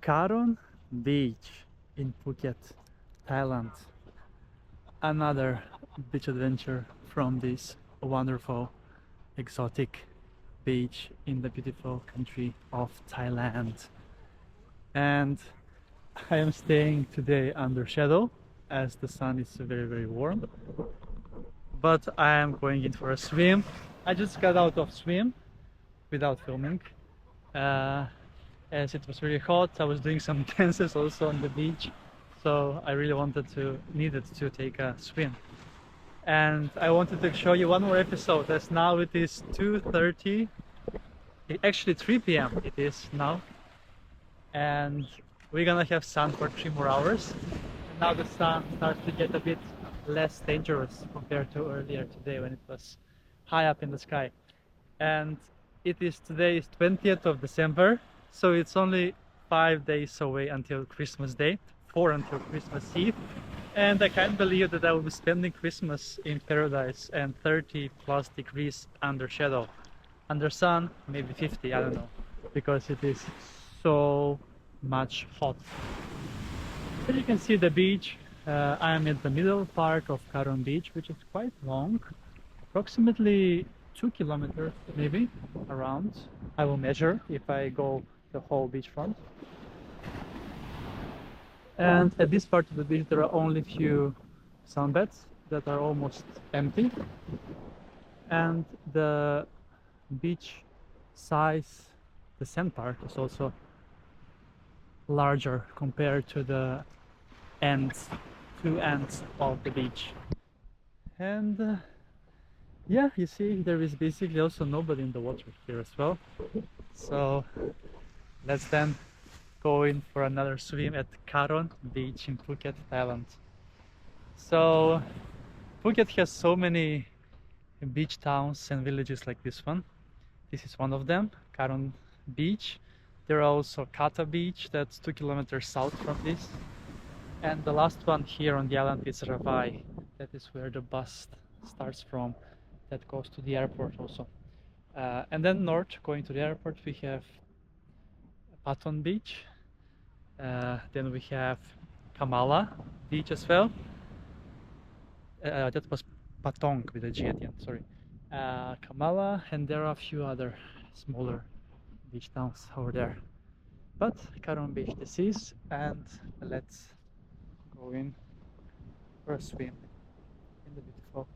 Karon Beach in Phuket, Thailand. Another beach adventure from this wonderful, exotic beach in the beautiful country of Thailand. And I am staying today under shadow as the sun is very warm. But I am going in for a swim. I just got out of swim without filming. Uh, as it was really hot, I was doing some dances also on the beach, so I really needed to take a swim. And I wanted to show you one more episode, as now it is 2:30, actually 3 p.m. it is now, and we're gonna have sun for 3 more hours. And now the sun starts to get a bit less dangerous compared to earlier today when it was high up in the sky. And today is 20th of December, so it's only 5 days away until Christmas Day, 4 until Christmas Eve. And I can't believe that I will be spending Christmas in paradise and 30 plus degrees under shadow. Under sun, maybe 50, I don't know, because it is so much hot. Here you can see the beach. I am at the middle part of Karon Beach, which is quite long, approximately 2 kilometers maybe around. I will measure if I go the whole beachfront. And at this part of the beach there are only few sunbeds that are almost empty, and the beach size, the sand part, is also larger compared to the two ends of the beach. And yeah, you see there is basically also nobody in the water here as well, so let's then go in for another swim at Karon Beach in Phuket, Thailand. So Phuket has so many beach towns and villages like this one. This is one of them, Karon Beach. There are also Kata Beach, that's 2 kilometers south from this. And the last one here on the island is Ravai. That is where the bus starts from, that goes to the airport also. And then north, going to the airport, we have Patong Beach. Then we have Kamala Beach as well. That was Patong with a G at the end, sorry. Kamala, and there are a few other smaller beach towns over there. But Karon Beach this is, and let's go in for a swim in the beautiful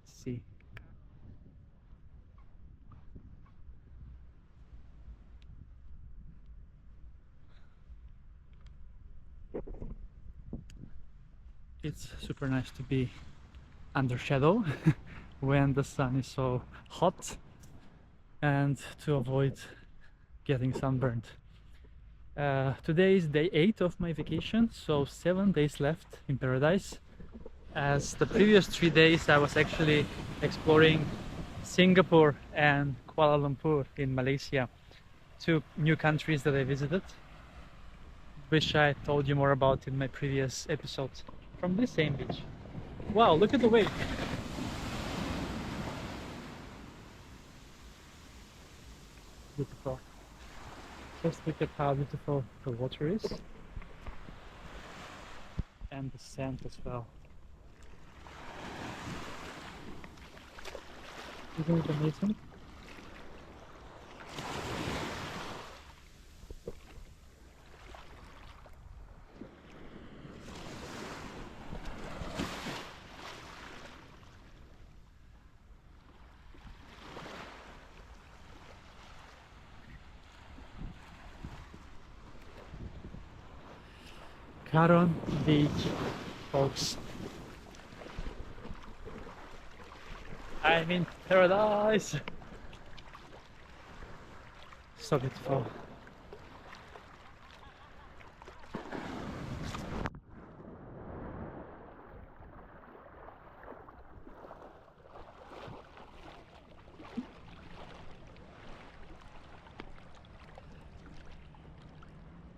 sea. It's super nice to be under shadow when the sun is so hot, and to avoid getting sunburned. Today is day 8 of my vacation, so 7 days left in paradise. As the previous 3 days I was actually exploring Singapore and Kuala Lumpur in Malaysia, 2 new countries that I visited, which I told you more about in my previous episodes from this same beach. Wow, look at the wave! Beautiful. Just look at how beautiful the water is, and the sand as well. Isn't it amazing? Karon Beach, folks. I'm in paradise! So beautiful.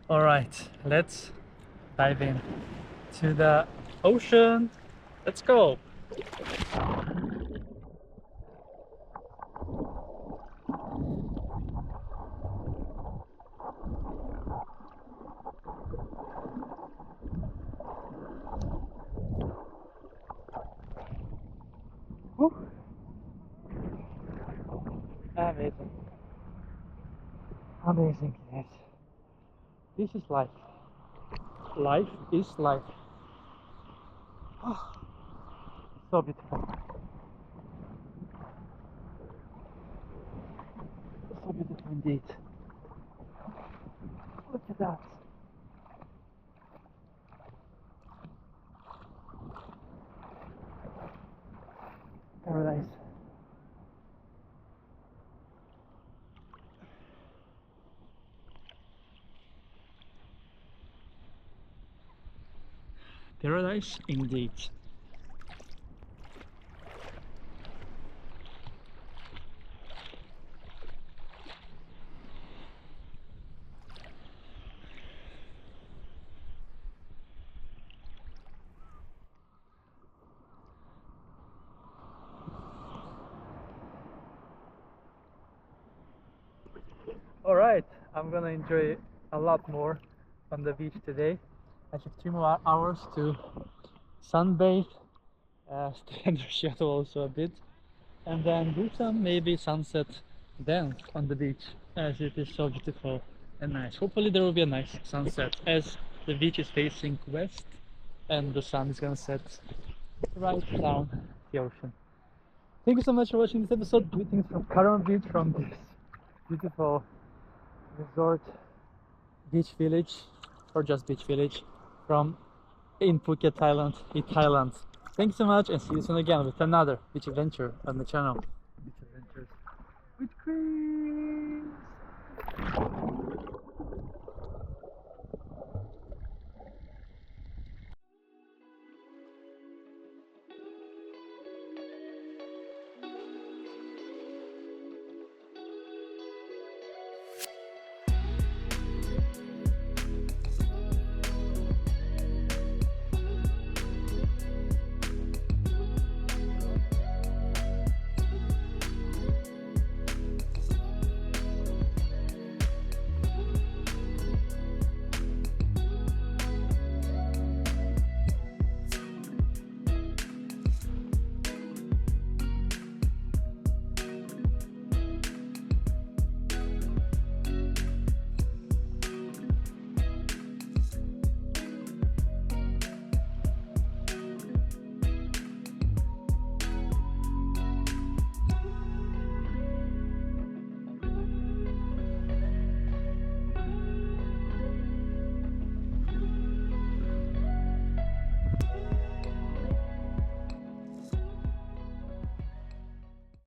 Alright, let's dive in to the ocean. Let's go! Amazing. Amazing, yes. This is life. Life is life. Oh, so beautiful. So beautiful indeed. Look at that. Paradise. Paradise indeed. Alright, I'm gonna enjoy a lot more on the beach today. I have 2 more hours to sunbathe, stay under shadow also a bit, and then do some maybe sunset dance on the beach, as it is so beautiful and nice. Hopefully there will be a nice sunset as the beach is facing west and the sun is gonna set right down the ocean. Thank you so much for watching this episode. Greetings from Karon Beach, from this beautiful resort beach village, or just beach village, from in Phuket, Thailand, in Thailand. Thanks so much, and see you soon again with another beach adventure on the channel. Beach Adventures with Chris.